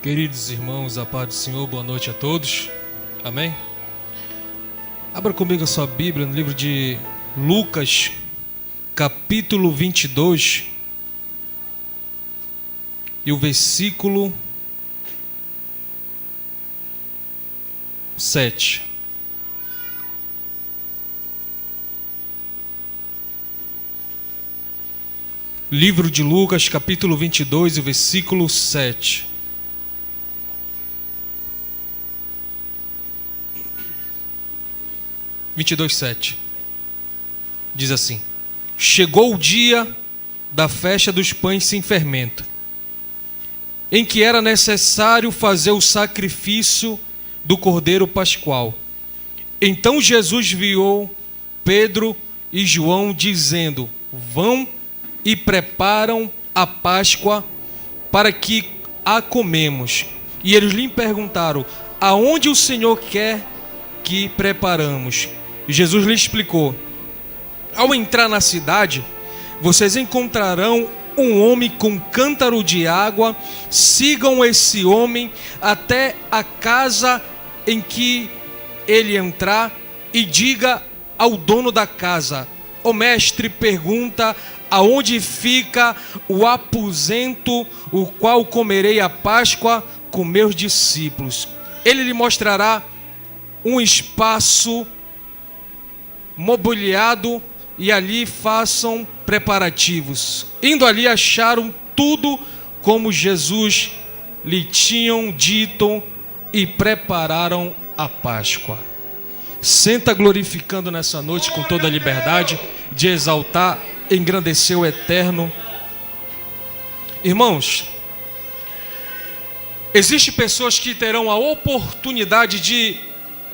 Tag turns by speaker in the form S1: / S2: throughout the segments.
S1: Queridos irmãos, a paz do Senhor, boa noite a todos. Amém? Abra comigo a sua Bíblia no livro de Lucas, capítulo 22, e o versículo 7. Livro de Lucas, capítulo 22, e o versículo 7. Diz assim: chegou o dia da festa dos pães sem fermento, em que era necessário fazer o sacrifício do cordeiro pascual. Então Jesus viu Pedro e João dizendo: vão e preparam a Páscoa para que a comemos. E eles lhe perguntaram: aonde o Senhor quer que preparamos? E Jesus lhe explicou: ao entrar na cidade, vocês encontrarão um homem com cântaro de água. Sigam esse homem até a casa em que ele entrar e diga ao dono da casa: o mestre pergunta aonde fica o aposento, o qual comerei a Páscoa com meus discípulos. Ele lhe mostrará um espaço mobiliado e ali façam preparativos. Indo ali, acharam tudo como Jesus lhe tinham dito e prepararam a Páscoa. Senta glorificando nessa noite com toda a liberdade de exaltar, engrandecer o Eterno. Irmãos, existem pessoas que terão a oportunidade de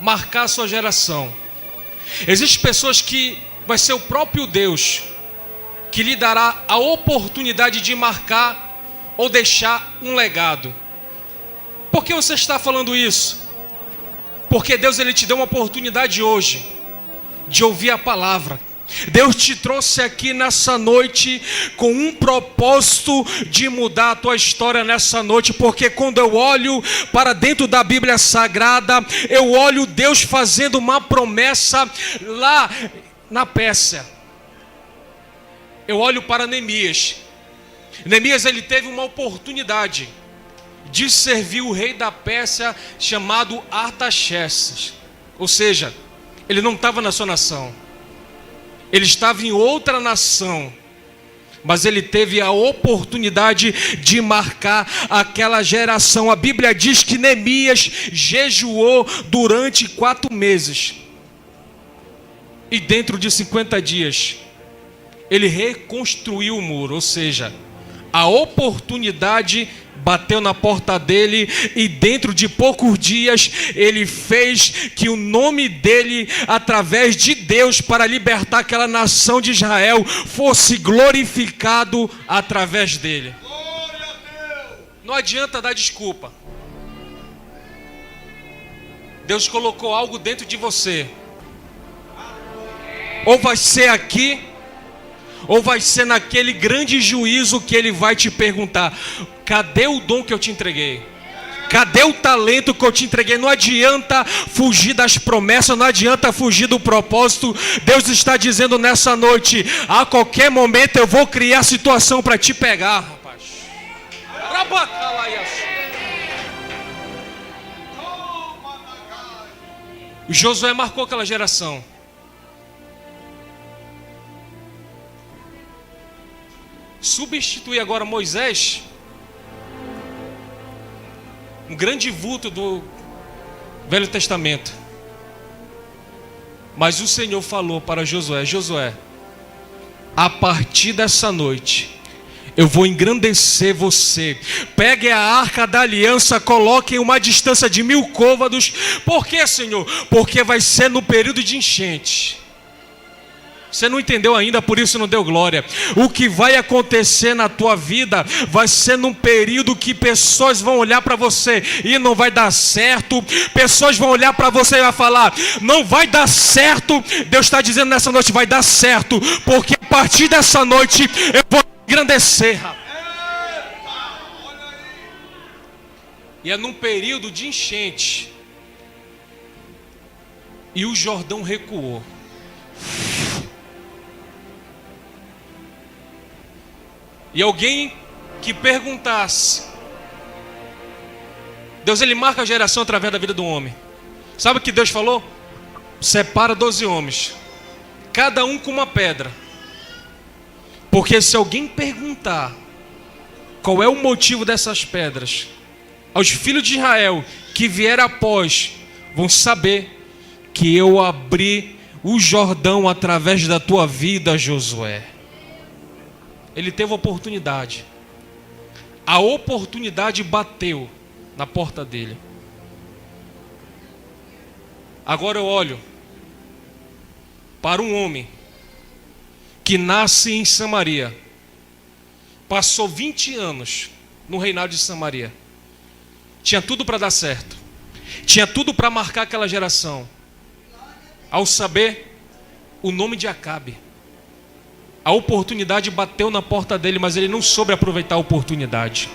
S1: marcar sua geração. Existem pessoas que vai ser o próprio Deus que lhe dará a oportunidade de marcar ou deixar um legado. Por que você está falando isso? Porque Deus, ele te deu uma oportunidade hoje de ouvir a palavra. Deus te trouxe aqui nessa noite com um propósito de mudar a tua história nessa noite, porque quando eu olho para dentro da Bíblia Sagrada, eu olho Deus fazendo uma promessa lá na Pérsia. Eu olho para Neemias. Neemias, ele teve uma oportunidade de servir o rei da Pérsia chamado Artaxerxes. Ou seja, ele não estava na sua nação. Ele estava em outra nação, mas ele teve a oportunidade de marcar aquela geração. A Bíblia diz que Neemias jejuou durante 4 meses. E dentro de 50 dias, ele reconstruiu o muro. Ou seja, a oportunidade bateu na porta dele e dentro de poucos dias ele fez que o nome dele, através de Deus, para libertar aquela nação de Israel, fosse glorificado através dele. Não adianta dar desculpa. Deus colocou algo dentro de você. Ou vai ser aqui, ou vai ser naquele grande juízo que ele vai te perguntar: cadê o dom que eu te entreguei? Cadê o talento que eu te entreguei? Não adianta fugir das promessas, não adianta fugir do propósito. Deus está dizendo nessa noite: a qualquer momento eu vou criar situação para te pegar, rapaz. Josué marcou aquela geração. Substituir agora Moisés, um grande vulto do Velho Testamento. Mas o Senhor falou para Josué: Josué, a partir dessa noite eu vou engrandecer você. Pegue a arca da aliança, coloque em uma distância de 1000 côvados. Por quê, Senhor? Porque vai ser no período de enchente. Você não entendeu ainda, por isso não deu glória. O que vai acontecer na tua vida vai ser num período que pessoas vão olhar para você e não vai dar certo. Pessoas vão olhar para você e vai falar: não vai dar certo. Deus está dizendo nessa noite: vai dar certo, porque a partir dessa noite eu vou engrandecer. E é num período de enchente. E o Jordão recuou. E alguém que perguntasse, Deus ele marca a geração através da vida do homem. Sabe o que Deus falou? Separa 12 homens, cada um com uma pedra. Porque se alguém perguntar qual é o motivo dessas pedras, aos filhos de Israel que vieram após, vão saber que eu abri o Jordão através da tua vida, Josué. Ele teve oportunidade. A oportunidade bateu na porta dele. Agora eu olho para um homem que nasce em Samaria. Passou 20 anos no reinado de Samaria. Tinha tudo para dar certo. Tinha tudo para marcar aquela geração. Ao saber o nome de Acabe, a oportunidade bateu na porta dele, mas ele não soube aproveitar a oportunidade.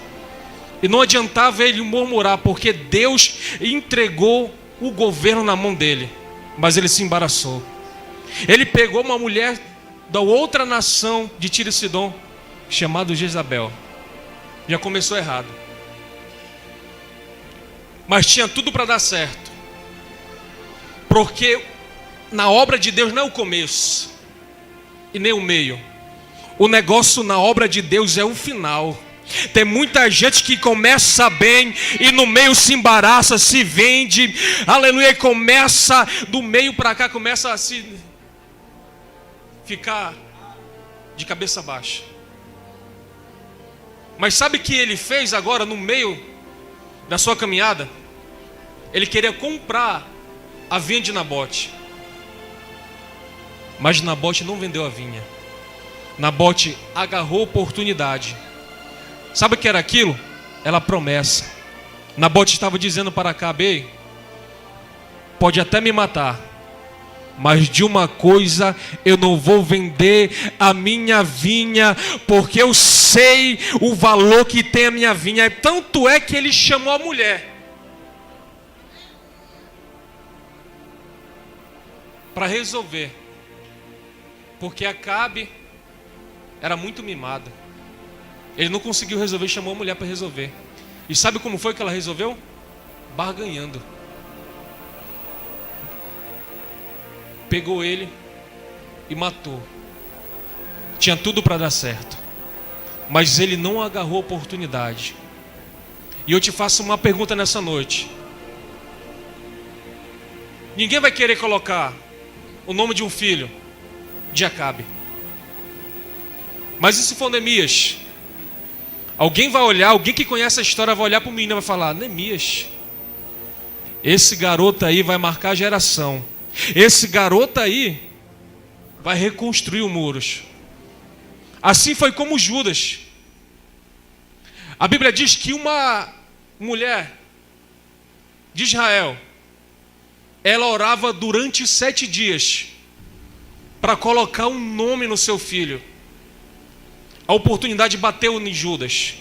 S1: E não adiantava ele murmurar, porque Deus entregou o governo na mão dele. Mas ele se embaraçou. Ele pegou uma mulher da outra nação de Tiro e Sidom, chamada Jezabel. Já começou errado. Mas tinha tudo para dar certo. Porque na obra de Deus não é o começo e nem o meio. O negócio na obra de Deus é o final. Tem muita gente que começa bem e no meio se embaraça, se vende, aleluia, e começa do meio para cá, começa a se ficar de cabeça baixa. Mas sabe o que ele fez agora no meio da sua caminhada? Ele queria comprar a vinha de Nabote. Mas Nabote não vendeu a vinha. Nabote agarrou a oportunidade. Sabe o que era aquilo? Era a promessa. Nabote estava dizendo para Acabe: pode até me matar, mas de uma coisa eu não vou vender a minha vinha, porque eu sei o valor que tem a minha vinha. Tanto é que ele chamou a mulher para resolver, porque Acabe era muito mimado. Ele não conseguiu resolver, chamou a mulher para resolver. E sabe como foi que ela resolveu? Barganhando. Pegou ele e matou. Tinha tudo para dar certo, mas ele não agarrou a oportunidade. E eu te faço uma pergunta nessa noite. Ninguém vai querer colocar o nome de um filho de Acabe. Mas e se for Neemias? Alguém vai olhar, alguém que conhece a história vai olhar para o menino e vai falar: Neemias, esse garoto aí vai marcar a geração. Esse garoto aí vai reconstruir os muros. Assim foi como Judas. A Bíblia diz que uma mulher de Israel, ela orava durante 7 dias para colocar um nome no seu filho. A oportunidade bateu em Judas.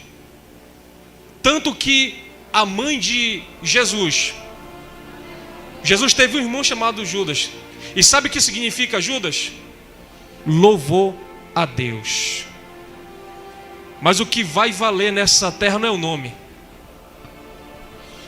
S1: Tanto que a mãe de Jesus teve um irmão chamado Judas. E sabe o que significa Judas? Louvou a Deus. Mas o que vai valer nessa terra não é o nome.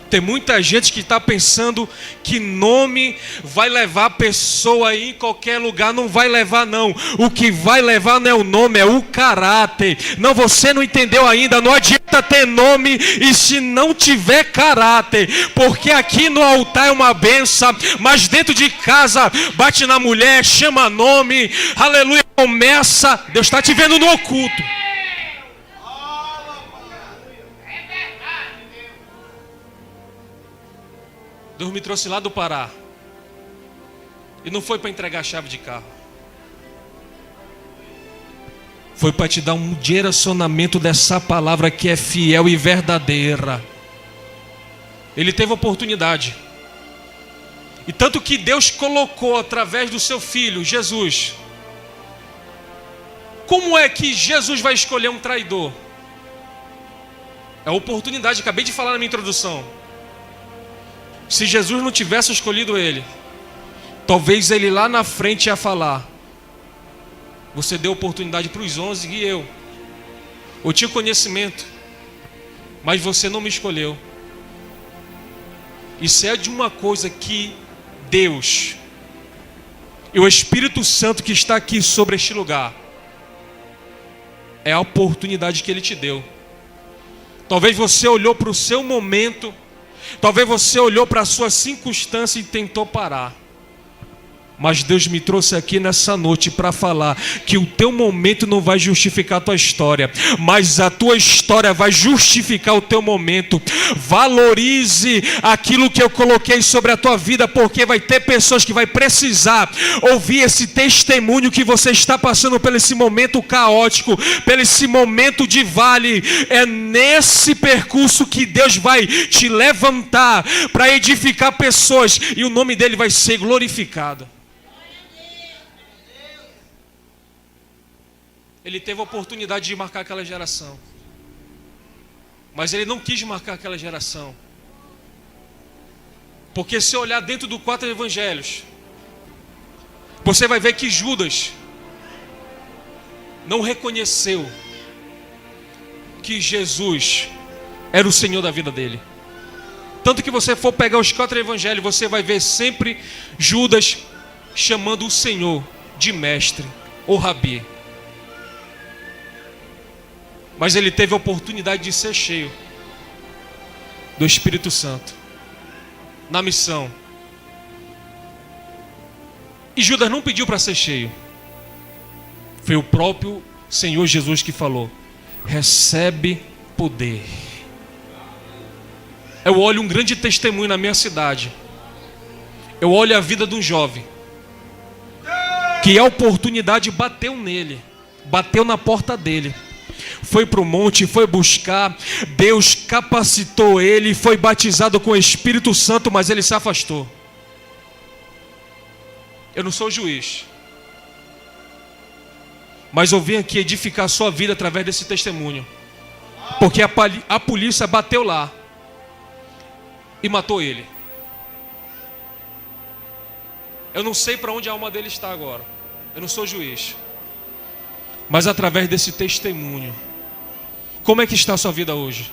S1: Tem muita gente que está pensando que nome vai levar a pessoa aí em qualquer lugar. Não vai levar não. O que vai levar não é o nome, é o caráter. Não, você não entendeu ainda. Não adianta ter nome e se não tiver caráter. Porque aqui no altar é uma benção, mas dentro de casa bate na mulher, chama nome, aleluia, começa. Deus está te vendo no oculto. Deus me trouxe lá do Pará. E não foi para entregar a chave de carro. Foi para te dar um direcionamento dessa palavra que é fiel e verdadeira. Ele teve oportunidade. E tanto que Deus colocou através do seu filho, Jesus. Como é que Jesus vai escolher um traidor? É a oportunidade, acabei de falar na minha introdução. Se Jesus não tivesse escolhido ele, talvez ele lá na frente ia falar: você deu oportunidade para os 11 e eu tinha conhecimento, mas você não me escolheu. Isso é de uma coisa que Deus e o Espírito Santo que está aqui sobre este lugar, é a oportunidade que Ele te deu. Talvez você olhou para o seu momento, talvez você olhou para a sua circunstância e tentou parar. Mas Deus me trouxe aqui nessa noite para falar que o teu momento não vai justificar a tua história, mas a tua história vai justificar o teu momento. Valorize aquilo que eu coloquei sobre a tua vida, porque vai ter pessoas que vai precisar ouvir esse testemunho que você está passando por esse momento caótico, por esse momento de vale. É nesse percurso que Deus vai te levantar para edificar pessoas e o nome dele vai ser glorificado. Ele teve a oportunidade de marcar aquela geração, mas ele não quis marcar aquela geração, porque se olhar dentro dos 4 evangelhos, você vai ver que Judas não reconheceu que Jesus era o Senhor da vida dele. Tanto que você for pegar os 4 evangelhos, você vai ver sempre Judas chamando o Senhor de mestre ou rabi. Mas ele teve a oportunidade de ser cheio do Espírito Santo na missão. E Judas não pediu para ser cheio. Foi o próprio Senhor Jesus que falou: recebe poder. Eu olho um grande testemunho na minha cidade. Eu olho a vida de um jovem que a oportunidade bateu nele, bateu na porta dele. Foi para o monte, foi buscar, Deus capacitou ele, foi batizado com o Espírito Santo, mas ele se afastou. Eu não sou juiz, mas eu vim aqui edificar a sua vida através desse testemunho, porque a polícia bateu lá e matou ele. Eu não sei para onde a alma dele está agora, eu não sou juiz, mas através desse testemunho, como é que está a sua vida hoje?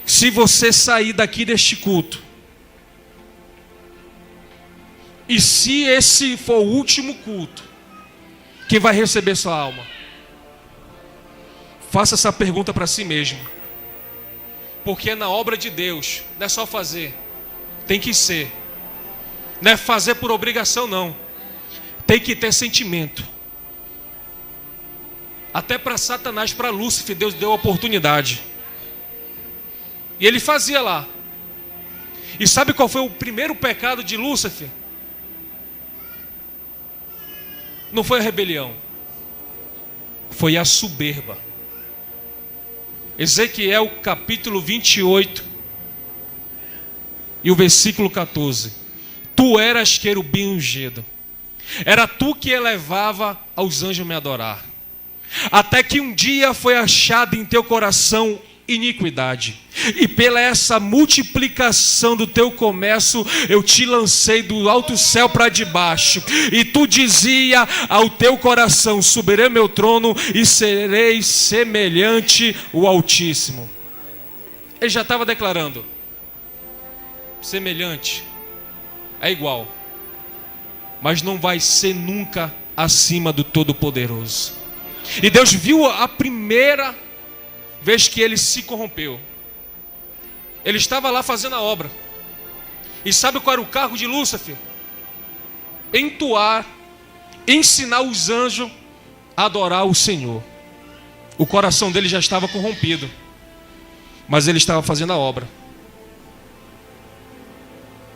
S1: Se você sair daqui deste culto, e se esse for o último culto, quem vai receber sua alma? Faça essa pergunta para si mesmo. Porque na obra de Deus, não é só fazer, tem que ser. Não é fazer por obrigação, não. Tem que ter sentimento. Até para Satanás, para Lúcifer, Deus deu a oportunidade. E ele fazia lá. E sabe qual foi o primeiro pecado de Lúcifer? Não foi a rebelião, foi a soberba. Ezequiel capítulo 28 e o versículo 14. Tu eras querubim ungido, era tu que elevava aos anjos me adorar. Até que um dia foi achado em teu coração iniquidade, e pela essa multiplicação do teu comércio eu te lancei do alto céu para debaixo, e tu dizia ao teu coração: subirei meu trono e serei semelhante ao Altíssimo. Ele já estava declarando: semelhante é igual, mas não vai ser nunca acima do Todo-Poderoso. E Deus viu a primeira vez que ele se corrompeu. Ele estava lá fazendo a obra. E sabe qual era o cargo de Lúcifer? Entoar, ensinar os anjos a adorar o Senhor. O coração dele já estava corrompido, mas ele estava fazendo a obra.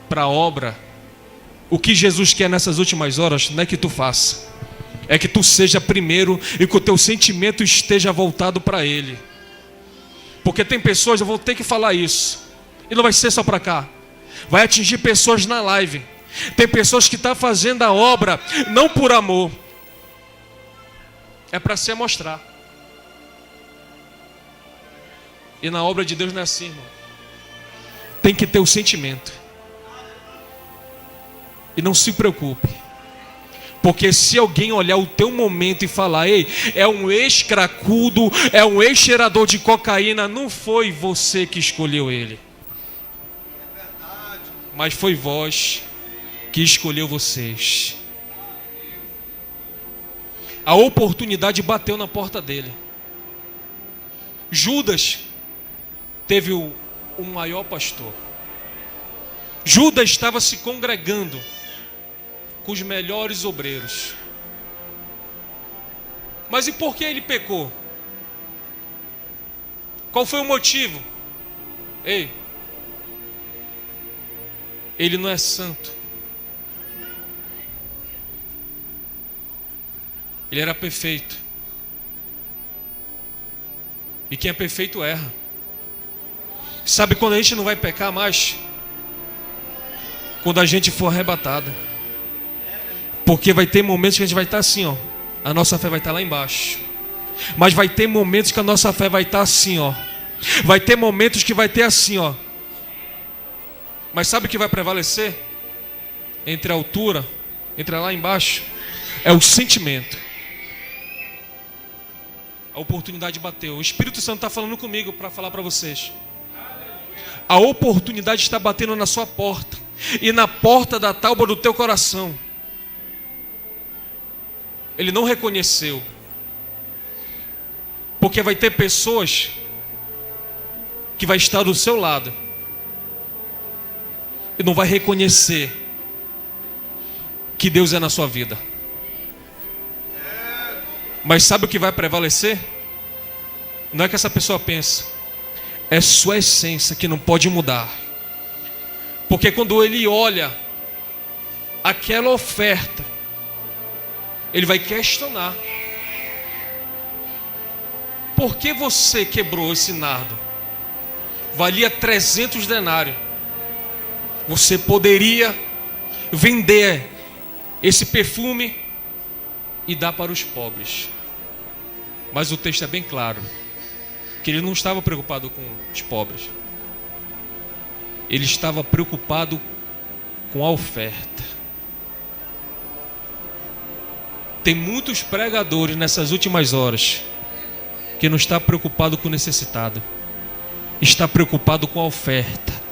S1: Para a obra, o que Jesus quer nessas últimas horas não é que tu faça, é que tu seja primeiro e que o teu sentimento esteja voltado para Ele. Porque tem pessoas, eu vou ter que falar isso, e não vai ser só para cá, vai atingir pessoas na live. Tem pessoas que estão fazendo a obra não por amor, é para se mostrar. E na obra de Deus não é assim, irmão. Tem que ter o sentimento. E não se preocupe. Porque se alguém olhar o teu momento e falar, ei, é um ex-cracudo, é um ex-cheirador de cocaína, não foi você que escolheu ele. Mas foi vós que escolheu vocês. A oportunidade bateu na porta dele. Judas teve o maior pastor. Judas estava se congregando com os melhores obreiros. Mas e por que ele pecou? Qual foi o motivo? Ei, ele não é santo. Ele era perfeito. E quem é perfeito erra. Sabe quando a gente não vai pecar mais? Quando a gente for arrebatado. Porque vai ter momentos que a gente vai estar assim, ó. A nossa fé vai estar lá embaixo. Mas vai ter momentos que a nossa fé vai estar assim, ó. Vai ter momentos que vai ter assim, ó. Mas sabe o que vai prevalecer? Entre a altura, entre lá embaixo, é o sentimento. A oportunidade bateu. O Espírito Santo está falando comigo para falar para vocês. A oportunidade está batendo na sua porta. E na porta da tábua do teu coração. Ele não reconheceu. Porque vai ter pessoas que vai estar do seu lado e não vai reconhecer que Deus é na sua vida. Mas sabe o que vai prevalecer? Não é que essa pessoa pensa, é sua essência que não pode mudar. Porque quando ele olha aquela oferta, ele vai questionar: por que você quebrou esse nardo? Valia 300 denários. Você poderia vender esse perfume e dar para os pobres. Mas o texto é bem claro, que ele não estava preocupado com os pobres. Ele estava preocupado com a oferta. Tem muitos pregadores nessas últimas horas que não está preocupado com o necessitado, está preocupado com a oferta.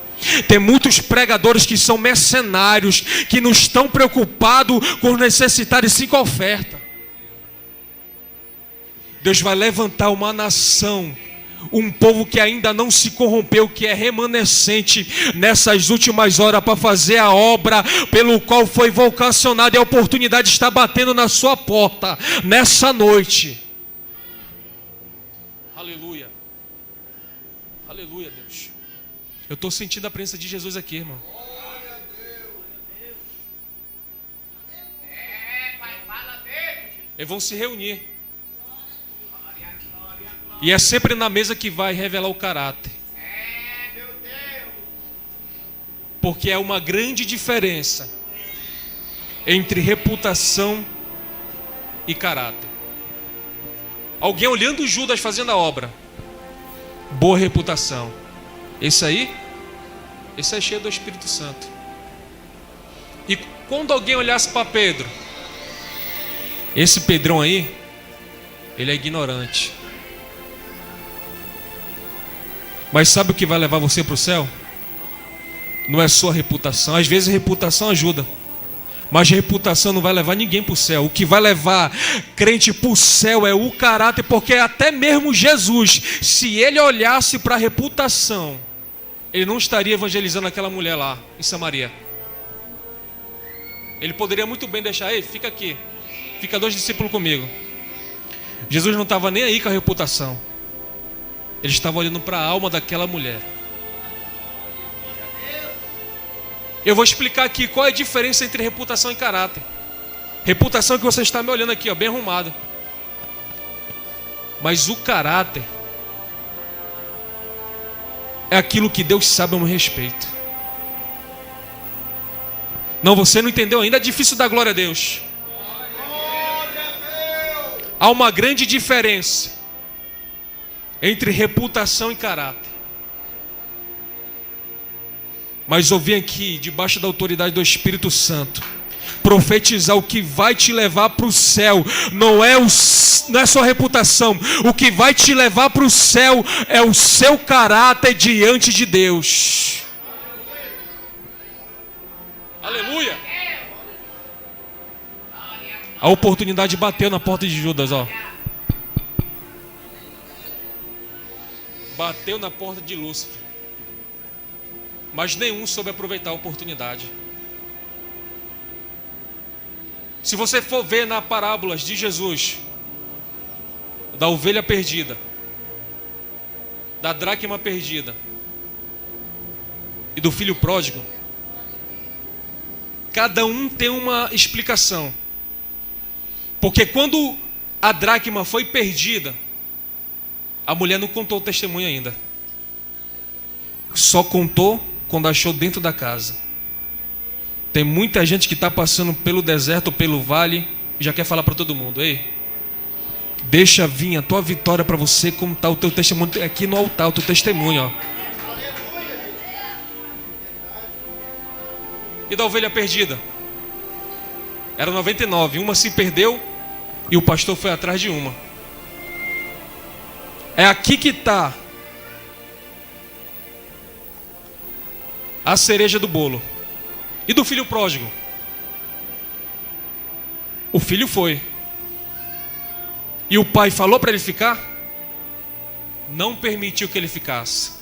S1: Tem muitos pregadores que são mercenários, que não estão preocupados com o necessitado e sim com a oferta. Deus vai levantar uma nação, um povo que ainda não se corrompeu, que é remanescente nessas últimas horas para fazer a obra pelo qual foi vocacionado. E a oportunidade está batendo na sua porta nessa noite. Aleluia. Aleluia, Deus. Eu estou sentindo a presença de Jesus aqui, irmão. Eles vão se reunir. E é sempre na mesa que vai revelar o caráter. Porque é uma grande diferença entre reputação e caráter. Alguém olhando Judas fazendo a obra, boa reputação. Esse aí é cheio do Espírito Santo. E quando alguém olhasse para Pedro, esse Pedrão aí, ele é ignorante. Mas sabe o que vai levar você para o céu? Não é sua reputação. Às vezes a reputação ajuda, mas a reputação não vai levar ninguém para o céu. O que vai levar crente para o céu é o caráter. Porque até mesmo Jesus, se ele olhasse para a reputação, ele não estaria evangelizando aquela mulher lá em Samaria. Ele poderia muito bem deixar: ei, fica aqui, fica 2 discípulos comigo. Jesus não estava nem aí com a reputação. Ele estava olhando para a alma daquela mulher. Eu vou explicar aqui qual é a diferença entre reputação e caráter. Reputação é que você está me olhando aqui, ó, bem arrumado. Mas o caráter é aquilo que Deus sabe a meu respeito. Não, você não entendeu ainda? É difícil dar glória a Deus. Há uma grande diferença entre reputação e caráter. Mas eu vim aqui, debaixo da autoridade do Espírito Santo, profetizar o que vai te levar para o céu. Não é só reputação. O que vai te levar para o céu é o seu caráter diante de Deus. Aleluia. A oportunidade bateu na porta de Judas, ó. Bateu na porta de Lúcifer. Mas nenhum soube aproveitar a oportunidade. Se você for ver nas parábolas de Jesus, da ovelha perdida, da dracma perdida e do filho pródigo, cada um tem uma explicação. Porque quando a dracma foi perdida, a mulher não contou o testemunho ainda. Só contou quando achou dentro da casa. Tem muita gente que está passando pelo deserto, pelo vale, e já quer falar para todo mundo: ei, deixa vir a tua vitória para você, como está o teu testemunho aqui no altar, o teu testemunho, ó. E da ovelha perdida? Era 99, uma se perdeu e o pastor foi atrás de uma. É aqui que está a cereja do bolo. E do filho pródigo? O filho foi. E o pai falou para ele ficar? Não permitiu que ele ficasse.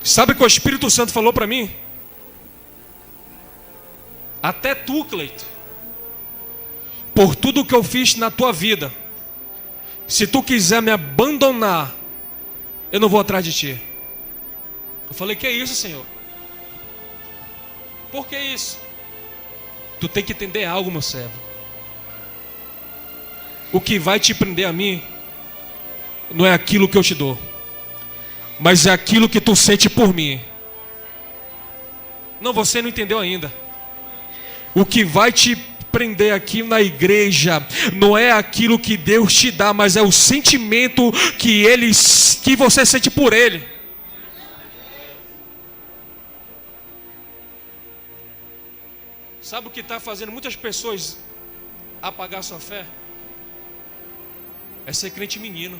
S1: Sabe o que o Espírito Santo falou para mim? Até tu, Cleito, por tudo que eu fiz na tua vida, se tu quiser me abandonar, eu não vou atrás de ti. Eu falei: que é isso, Senhor? Por que isso? Tu tem que entender algo, meu servo. O que vai te prender a mim não é aquilo que eu te dou, mas é aquilo que tu sente por mim. Não, você não entendeu ainda. O que vai te prender aqui na igreja não é aquilo que Deus te dá, mas é o sentimento que você sente por Ele. Sabe o que está fazendo muitas pessoas apagar sua fé? É ser crente menino.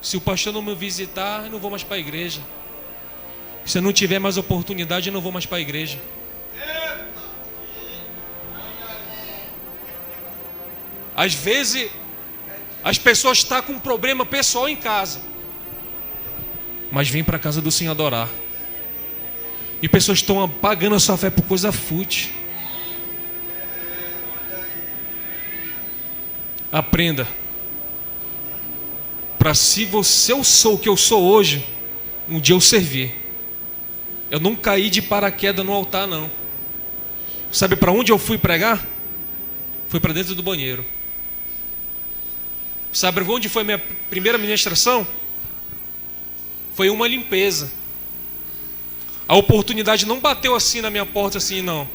S1: Se o pastor não me visitar, eu não vou mais para a igreja. Se eu não tiver mais oportunidade, eu não vou mais para a igreja. Às vezes, as pessoas estão com um problema pessoal em casa, mas vêm para a casa do Senhor adorar. E pessoas estão apagando a sua fé por coisa fútil. Aprenda. Para se eu sou o que eu sou hoje, um dia eu servir. Eu não caí de paraquedas no altar, não. Sabe para onde eu fui pregar? Fui para dentro do banheiro. Sabe onde foi minha primeira ministração? Foi uma limpeza. A oportunidade não bateu assim na minha porta, assim, não.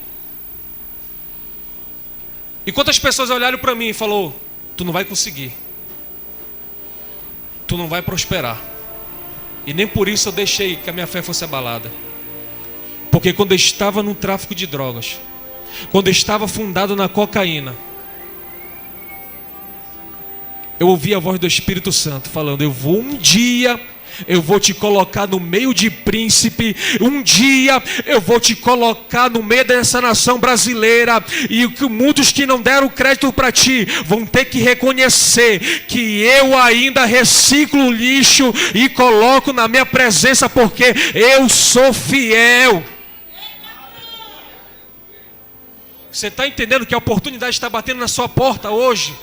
S1: E quantas pessoas olharam para mim e falaram: tu não vai conseguir. Tu não vai prosperar. E nem por isso eu deixei que a minha fé fosse abalada. Porque quando eu estava no tráfico de drogas, quando eu estava afundado na cocaína, eu ouvi a voz do Espírito Santo falando: eu vou te colocar no meio de príncipe. Um dia eu vou te colocar no meio dessa nação brasileira. E que muitos que não deram crédito para ti vão ter que reconhecer que eu ainda reciclo o lixo e coloco na minha presença, porque eu sou fiel. Você está entendendo que a oportunidade está batendo na sua porta hoje?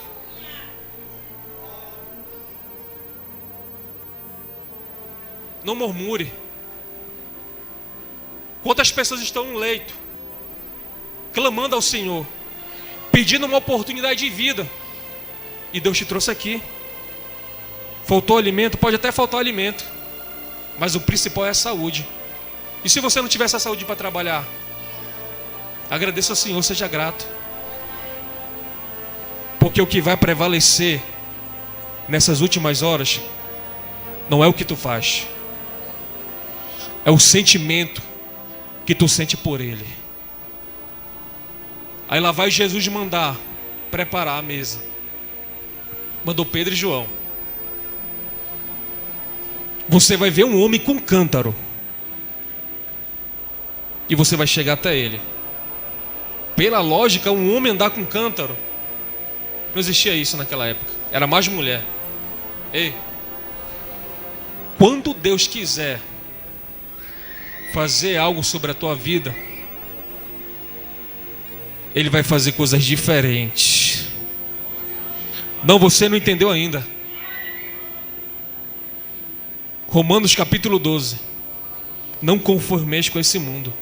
S1: Não murmure. Quantas pessoas estão no leito, clamando ao Senhor, pedindo uma oportunidade de vida, e Deus te trouxe aqui. Faltou alimento? Pode até faltar alimento, mas o principal é a saúde. E se você não tiver essa saúde para trabalhar, agradeça ao Senhor, seja grato. Porque o que vai prevalecer nessas últimas horas não é o que tu faz, é o sentimento que tu sente por Ele. Aí lá vai Jesus mandar preparar a mesa. Mandou Pedro e João. Você vai ver um homem com cântaro e você vai chegar até ele. Pela lógica, um homem andar com cântaro, não existia isso naquela época. Era mais mulher. Ei, quando Deus quiser fazer algo sobre a tua vida, Ele vai fazer coisas diferentes. Não, você não entendeu ainda. Romanos capítulo 12. Não conformeis com esse mundo,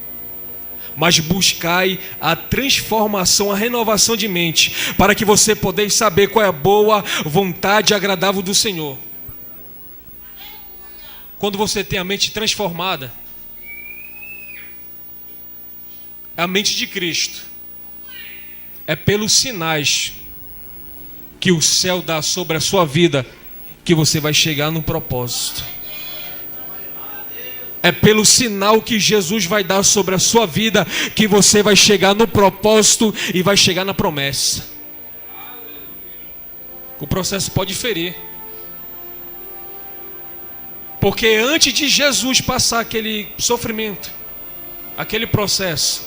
S1: mas buscai a transformação, a renovação de mente, para que você podeis saber qual é a boa vontade e agradável do Senhor. Quando você tem a mente transformada, é a mente de Cristo. É pelos sinais que o céu dá sobre a sua vida que você vai chegar no propósito. É pelo sinal que Jesus vai dar sobre a sua vida que você vai chegar no propósito e vai chegar na promessa. O processo pode diferir. Porque antes de Jesus passar aquele sofrimento, aquele processo,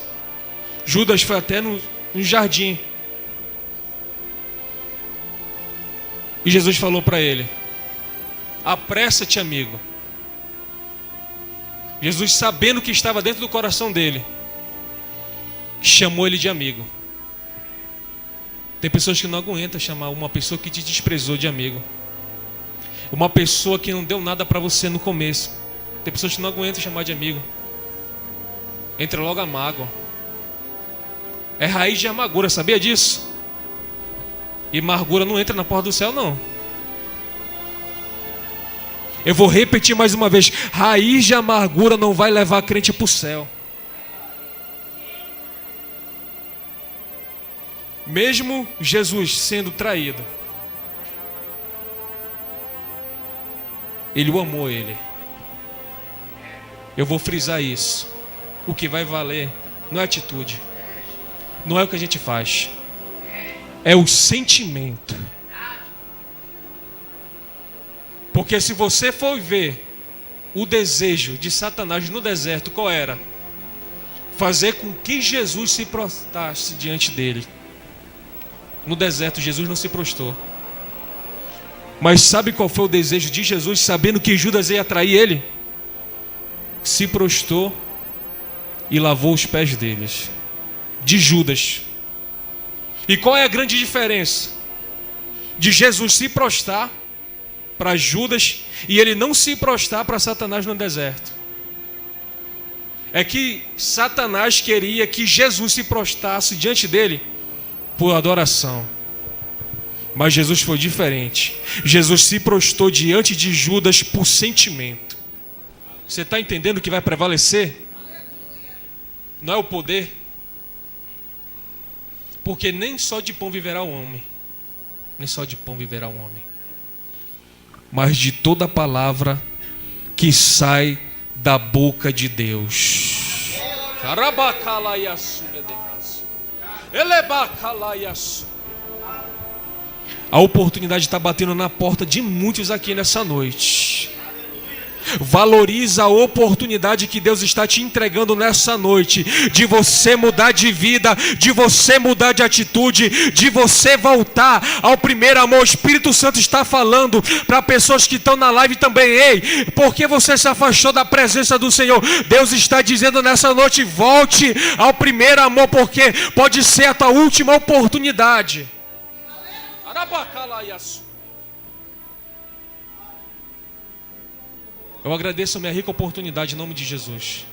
S1: Judas foi até no jardim. E Jesus falou para ele: apressa-te, amigo. Jesus, sabendo o que estava dentro do coração dele, chamou ele de amigo. Tem pessoas que não aguentam chamar uma pessoa que te desprezou de amigo. Uma pessoa que não deu nada para você no começo. Tem pessoas que não aguentam chamar de amigo. Entra logo a mágoa. É raiz de amargura, sabia disso? E amargura não entra na porta do céu, não. Eu vou repetir mais uma vez: raiz de amargura não vai levar a crente para o céu. Mesmo Jesus sendo traído, Ele o amou, ele. Eu vou frisar isso. O que vai valer não é a atitude, não é o que a gente faz, é o sentimento. Porque se você for ver o desejo de Satanás no deserto, qual era? Fazer com que Jesus se prostrasse diante dele. No deserto Jesus não se prostrou. Mas sabe qual foi o desejo de Jesus, sabendo que Judas ia trair ele? Se prostrou e lavou os pés deles, de Judas. E qual é a grande diferença de Jesus se prostrar para Judas e ele não se prostrar para Satanás no deserto? É que Satanás queria que Jesus se prostrasse diante dele por adoração. Mas Jesus foi diferente. Jesus se prostrou diante de Judas por sentimento. Você está entendendo que vai prevalecer? Não é o poder? Porque nem só de pão viverá o homem. Nem só de pão viverá o homem, mas de toda palavra que sai da boca de Deus. A oportunidade está batendo na porta de muitos aqui nessa noite. Valoriza a oportunidade que Deus está te entregando nessa noite, de você mudar de vida, de você mudar de atitude, de você voltar ao primeiro amor. O Espírito Santo está falando para pessoas que estão na live também: ei, por que você se afastou da presença do Senhor? Deus está dizendo nessa noite: volte ao primeiro amor, porque pode ser a tua última oportunidade. Eu agradeço a minha rica oportunidade em nome de Jesus.